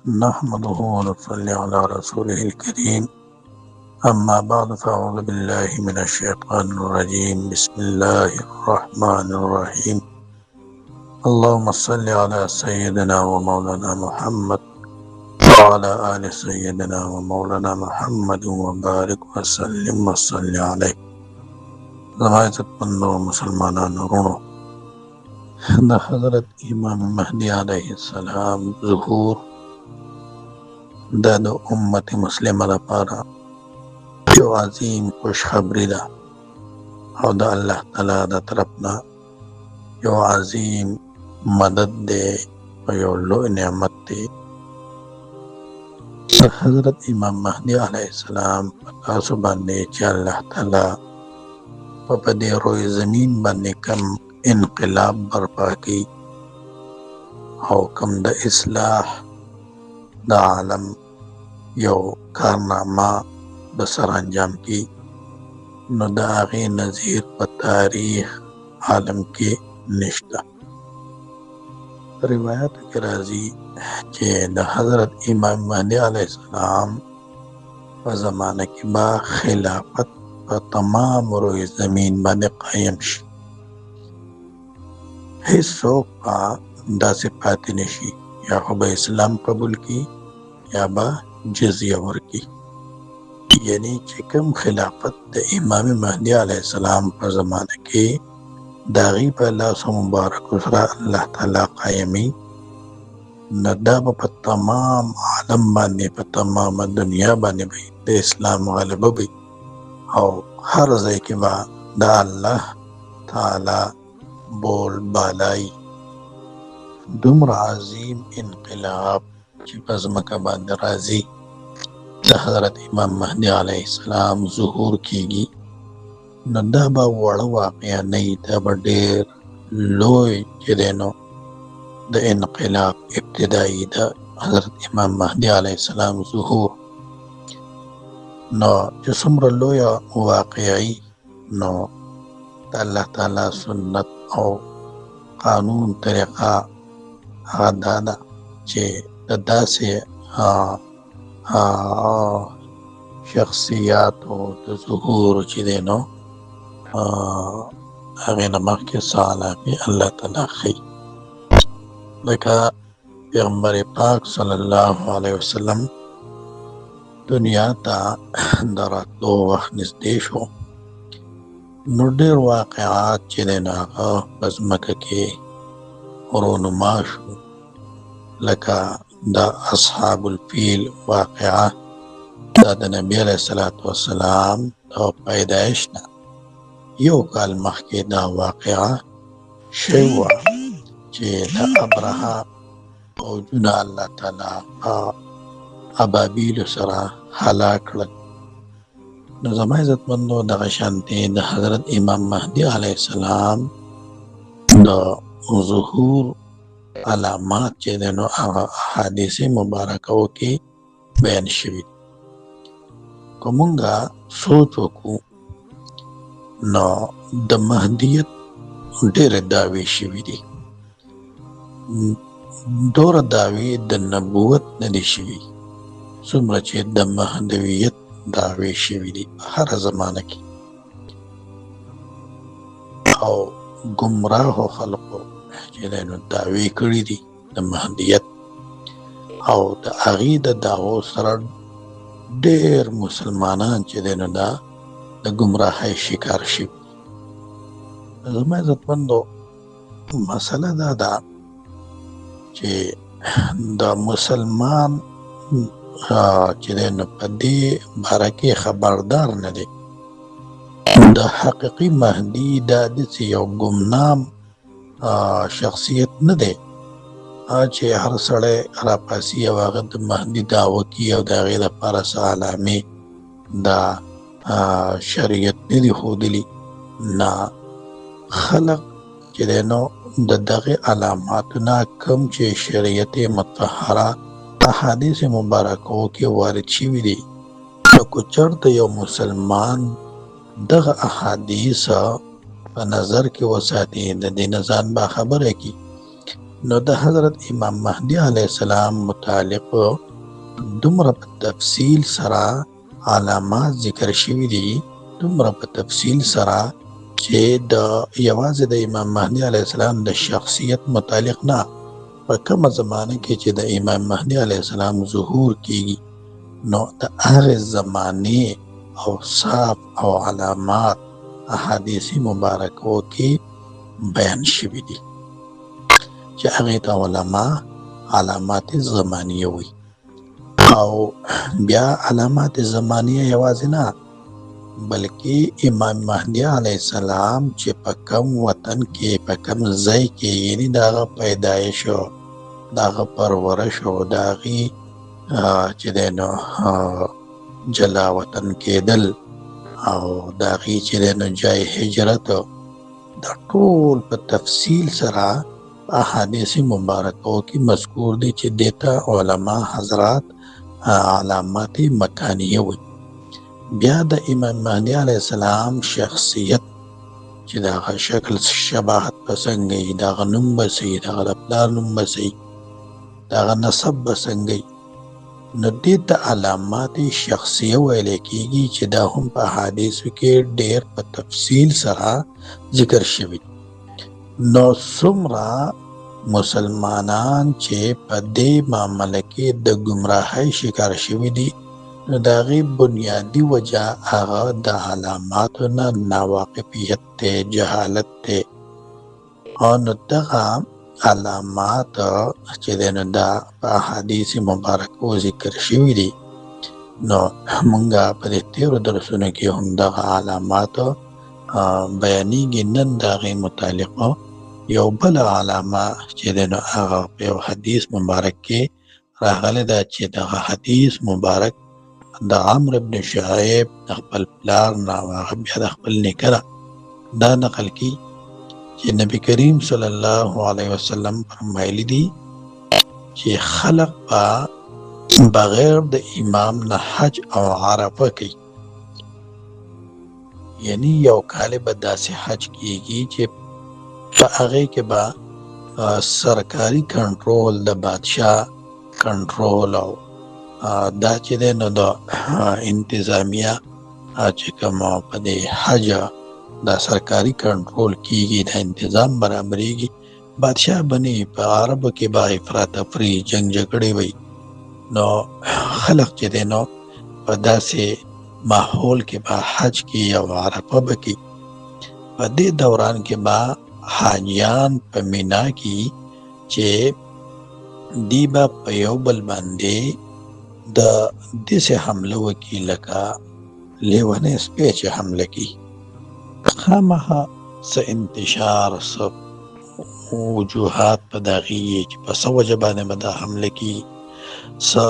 नहमदुहु व नसल्ली अला रसूलिहिल करीम अम्मा बाद फ़अऊज़ु बिल्लाहि मिनश शैतानिर रजीम बिस्मिल्लाहिर रहमानिर रहीम अल्लाहुम्मा सल्लि अला सय्यिदिना व मौलाना मुहम्मद व अला आलि सय्यिदिना व मौलाना मुहम्मद व बारिक व सल्लिम व सल्लि अलैहि। ज़माइज़तमंदो मुसलमानानो द हज़रत इमाम महदी अलैहिस्सलाम ज़ुहूर द उम्मत मुस्लिमा लपारा जो अजीम खुशखबरी दा और द अल्लाह ताला द तरफना जो अजीम मदद दे और जो लो नेमत दे। हज़रत इमाम महदी अलैहिस्सलाम पतासो बांदे चे अल्लाह ताला पपदे रोए ज़मीन बांदे कम इनकलाब बर्पा की और कम द इस्लाह द आलम यो कारनामा बसर अंजाम की नो द आगे नज़ीर व तारीख आलम के निश्ता। रिवायत के राजी चे द हज़रत इमाम महदी अलैहिस्सलाम व ज़माना की बा खिलाफत व तमाम रोए ज़मीन बांदे कायम शी। हिस्सों का दासे पाते नशी या खुबा इस्लाम कबूल की या बा जजिया वर की, यानी चिकम खिलाफत द इमाम महदी अलैहिस्सलाम पर ज़माना के दागी पर अल्लाह सो मुबारक उसरा अल्लाह ताला कायमी नदाब पर तमाम आलम बाने पर तमाम दुनिया बाने भाई द इस्लाम गलब भी और हर जय के बाद द अल्लाह ताला बोल बालाई दुमर अजीम इनकलाब ची पज़मका बाद राजी द हज़रत इमाम महदी अलैहिस्सलाम ज़ुहूर कीगी न दाबा वड़ वाक़या नहीं दाबा ढेर लोय चेदेनो द इनकलाब इब्तिदाई द हज़रत इमाम महदी अलैहिस्सलाम ज़ुहूर नो जो सुमर लोया वाक़याई नो अल्लाह ताला सुन्नत और कानून तरीक़ा दादा चे ददा से शख्सियात हो तो ज़ुहूर चेदेनो आगे नमक के साला के अल्लाह ताला खी देखा पैगंबर पाक सल्लल्लाहु अलैहि वसल्लम दुनिया ता दरात दो वक्त नज़दीक हो नुडेर वाक़यात चेदेना बस मक्का के रोनुमाश लका द अस्हाबुल फील वाक़या द नबी अलैहिस्सलातु वस्सलाम तो पैदाइश ना यो काल मखके दा वाक़या शेवा चे द अब्रहा और जुना अल्लाह ताला अबाबील सरा हलाक लग न ज़मा इज़्ज़तमंदो द शांति द हज़रत इमाम महदी अलैहिस्सलाम द ज़ुहूर अलामात चेदेनो अहादीस मुबारकों की बयान शवी कमुंगा सोचो को न द महदियत ढेर दावे शवी दी दौर दावी द नबूवत नदी शवी सुमर चे द महदवियत दावे शवी दी हर ज़माना की और गुमराह हो खल्को चेदेनो दावे करी दी द महदियत और द अगीद दावो सर ढेर मुसलमानान चेदेनो द गुमराह शिकार शिव ज़मा इज़्ज़तमंदो मसला दादा चे द मुसलमान चेदेनो पदे बारके खबरदार न दे द हकीकी महदी दादी से यो गुमनाम शख्सियत न दे चे हर सड़े रापासी वक्त महदी दावो की और दागे द पारस आलामी दा शरीयत ने खुदली ना खलक चेदेनो द दगे अलामात ना कम चे शरीयत मतहरा अहादीस मुबारकों के वारिद शिवी दी तो कुचर तो यो मुसलमान दग अहादीस नज़र के वसाती द दिन जान बाखबर है कि نو د حضرت امام مهدي علیه السلام متعلق دومره په تفصیل سره علامات ذکر شوي دي، دومره په تفصیل سره چې د یوازې د امام مهدي علیه السلام د شخصیت متعلق نه، په کومه زمانه کې چې د امام مهدي علیه السلام ظهور کیږي نو د هغې زمانې اوصاف او علامات احادیثي مبارکو کې بیان شوي دي چې هغې ته علما علامات زمانیه وي. او بیا علامات زمانیه یوازې نه بلکې امام مهدي علیه السلام چې په کم وطن کې په کم ځای کې یعنی د هغه پیدایش او د هغه پرورش او د هغې چې دی نو جلا وطن کېدل او د هغې چې دی نو جای هجرت دا ټول په تفصیل سره احادیث مبارکو کې مذکور دي چې دیتا علما حضرات علامات مکانیه وي. بیا د امام مهدي علیه السلام شخصیت چې د هغه شکل شباهت به څنګه وي، د هغه نوم به څه وي، د هغه د پلار نوم به څه وي، د هغه نسب به څنګه وي، نو دې ته علامات شخصیه ویلی کېږي چې دا هم په احادیثو کې ډېر په تفصیل سره ذکر شوي. نو څومره مسلمانان چې په دې معامله کې د ګمراهۍ شکار شوي دي نو د هغې بنیادي وجه هغه د علاماتو نه ناواقفیت دی، جهالت دی. او نو دغه علامات چې دی نو دا په احادیث مبارکو ذکر شوي دي نو مونږه په دې تېرو درسونو کې هم دغه علامات بیانېږي. نن د هغې متعلقه یو بله علامه چې دی نو هغه په یو حدیث مبارک کې راغلی ده چې دغه حدیث مبارک د عمرو بن شعیب د خپل پلار نه او هغه بیا د خپل نیکه نه دا نقل کی چې نبی کریم صلی الله علیه وسلم فرمایلی دي چې خلق به بغیر د امام نه حج او عرفه کوي، یعنی یو کال به داسې حج کیږي چې په هغې کې به سرکاري کنټرول د بادشاه کنټرول او دا چې دی نو د انتظامیه چې کوم په دې حج دا سرکاري کنټرول کیږي، دا انتظام برابریږي، بادشاه بنی په عربو کې به افراط تفریح جنګ جګړې وي. نو خلق چې دی نو په داسې ماحول کې به حج کې او عرفه به کوي. په دې دوران کې به حاجیان په مینا کې چې دی به په یو بل باندې د داسې حمله وکړي لکه لیونی سپی چې حمله کوي، خامخا څه انتشار څه وجوهات په د هغې وي چې په څه وجه باندې به دا حمله کوي، څه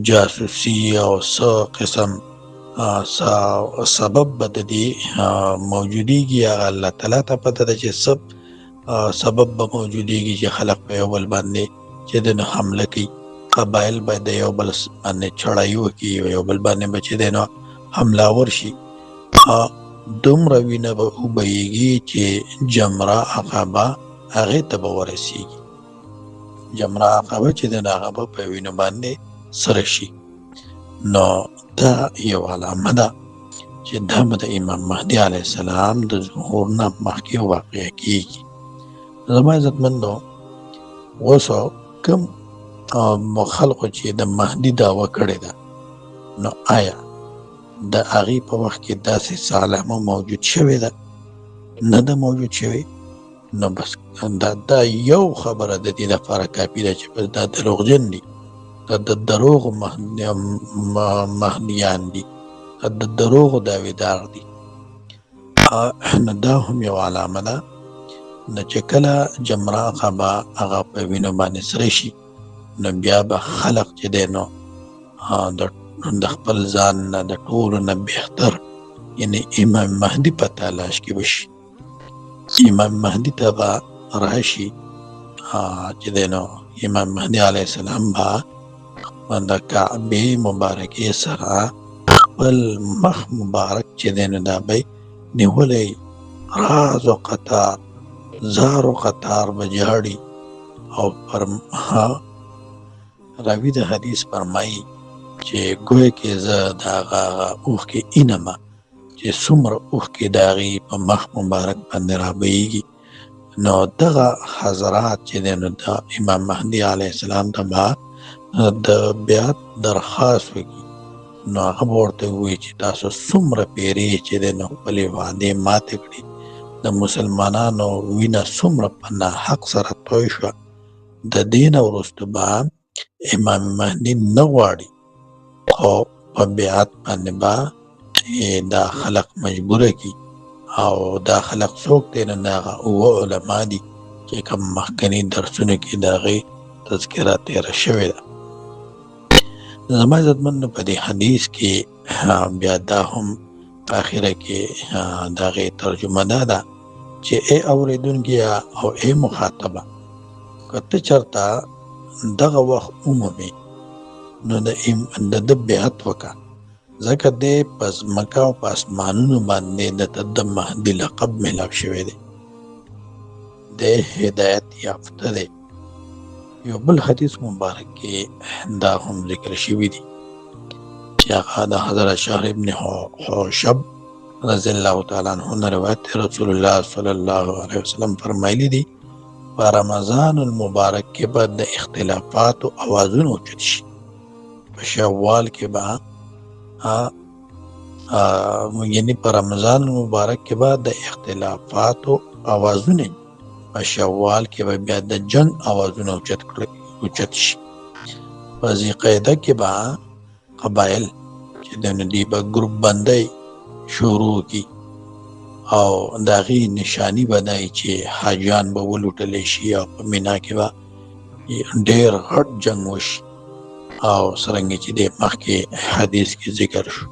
جاسوسي او څه قسم سبب به د دې موجودېږي. هغه الله تعالی ته پته ده چې سبب به موجودېږي چې خلق په یو بل باندې چې د نو حمله کوي. قبایل به د یو بل باندې چړایي وکړي، یو بل باندې به چې دی نو حملاور شي. دومره وینه به وبهیږي چې جمره عقبه هغې ته به ورسېږي، جمره عقبه چې دی نو هغه به په وینو باندې سره شي. نو دا یو علامه ده چې دا به د امام مهدي علیه السلام د ظهور نه مخکې واقع کېږي. زما عزتمندو، اوس کوم خلقو چې د مهدي دعوه کړې ده نو آیا د هغې په وخت کې داسې څه علامه موجود شوې ده؟ نه ده موجود شوې. نو بس دا یو خبره د دې لپاره کافي ده چې بس دا دروغجن دي، دا د دروغو مهدیان دي، دا د دروغو دعویدار دي. نو دا هم یو علامه ده نو چې کله جمره عقبه هغه په وینو باندې سره شي نو بیا به خلق چې دی نو د خپل ځان نه د ټولو نه بهتر یعنی امام مهدي په تلاش کې وشي. امام مهدي ته به راشي چې دی نو امام مهدي علیه السلام به د کعبې مبارکې سره خپل مخ مبارک چې دی نو دا به نیولی راز و قطار زارو قطار بجاړي او پر راوی د حدیث فرمایي چې ګویا کې زه د هغه اوښکې اینمه چې څومره اوښکې د هغې په مخ مبارک باندې رابهیږي. نو دغه حضرات چې دی نو د امام مهدي علیه السلام ته به د بیعت درخواست وکړي، نو هغه به ورته ووایي چې تاسو څومره پیرې چې دی نو خپلې وعدې ماتې کړي، د مسلمانانو وینه څومره په ناحق سره توی شوه، د دې نه وروسته به امام مهدي نه غواړي خو په بیعت باندې به دا خلق مجبوره کړي. او دا خلق څوک دی نو د هغه اووه علما دي چې کوم مخکني درسونو کې د هغې تذکره تېره شوې ده. زما عزتمندو په دې حدیث کې بیا دا هم په اخره کې د هغې ترجمه دا ده چې ای اورېدونکي او ای مخاطبه، که ته چېرته دغه وخت ومومې نو د ده بیعت وکړه، ځکه دی په ځمکه او په اسمانونو باندې د مهدي لقب ملاو شوی دی، دی هدایت یافته دی. یو بل حدیث مبارک کې دا هم ذکر شوي دي چې هغه د حضرت شهر ابن حوشب رضی الله تعالی عنه نه روایت دی. رسول الله صلی الله علیه وسلم فرمایلی دي په رمضان المبارک کې به د اختلافاتو اوازونه اوچت شي، په شوال کې به یعنی په رمضان المبارک کې به د اختلافاتو اوازونه، په شوال کې به بیا د جنگ اوازونه اوچت شي، په ذیقعده کې به قبایل چې د دوی به ګروپ بندۍ شروع کی او د هغې نشاني به دا چې حاجیان به ولوټلی شي او په مینا کې به ډېر غټ جنگ وشي. او څرنګه چې د مخکې حدیث کې ذکر شو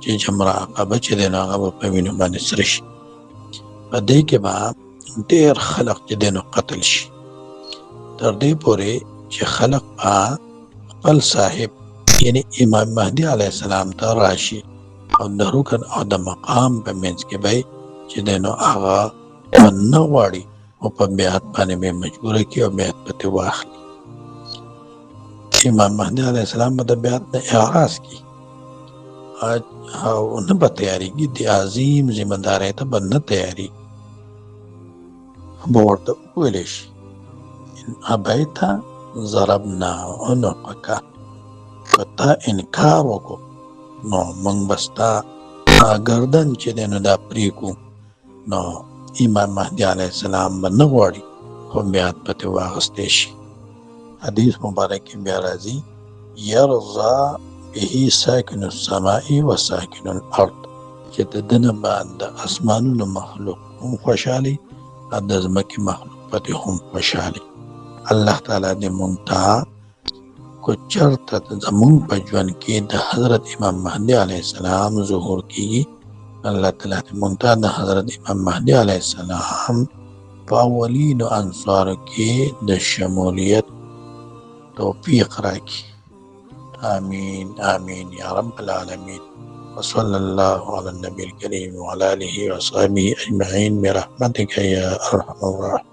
چې جمره عقبه چې دی نو هغه به په وینو باندې سره شي، په دې کې به ډېر خلق چې دی نو قتل شي، تر دې پورې چې خلق به خپل صاحب یعنی امام مهدي علیه السلام ته راشي او د رکن او د مقام په منځ کې به چې دی نو هغه نه غواړي او په بیعت باندې به مجبوره کړي او بیعت پتې واخلي. امام مهدي علیه السلام به د بیعت نه اعراض کړي او نه به تیارېږي، د عظیم ذمه دارۍ ته به نه تیارېږي، به ورته وویلی شي ان ابیت ضربنا عنقک، که تا انکار وکړو نو موږ به ستا ګردن چې دی نو دا پرېږدو. نو امام مهدي علیه السلام به نه غواړي خو بیعت پتې واخیستی شي. حدیث مبارک کې بیا راځي یرضا به ساکن السماء و ساکن الارض، چې د ده نه باندې اسمانونو مخلوق هم خوشحالي او د ځمکې مخلوق پتې هم خوشحالي. الله تعالی دې مونږ ته کو چرته زمونږ په ژوند کې د حضرت امام مهدي علیه السلام ظهور کېږي، الله تعالی دې مونږ ته د حضرت امام مهدي علیه السلام په اولینو انصارو کې د شمولیت توفیق راکړي. آمین آمین یا رب العالمین. وصلی الله علی النبی الکریم وعلی آله وصحبه اجمعین برحمتک یا ارحم الراحمین.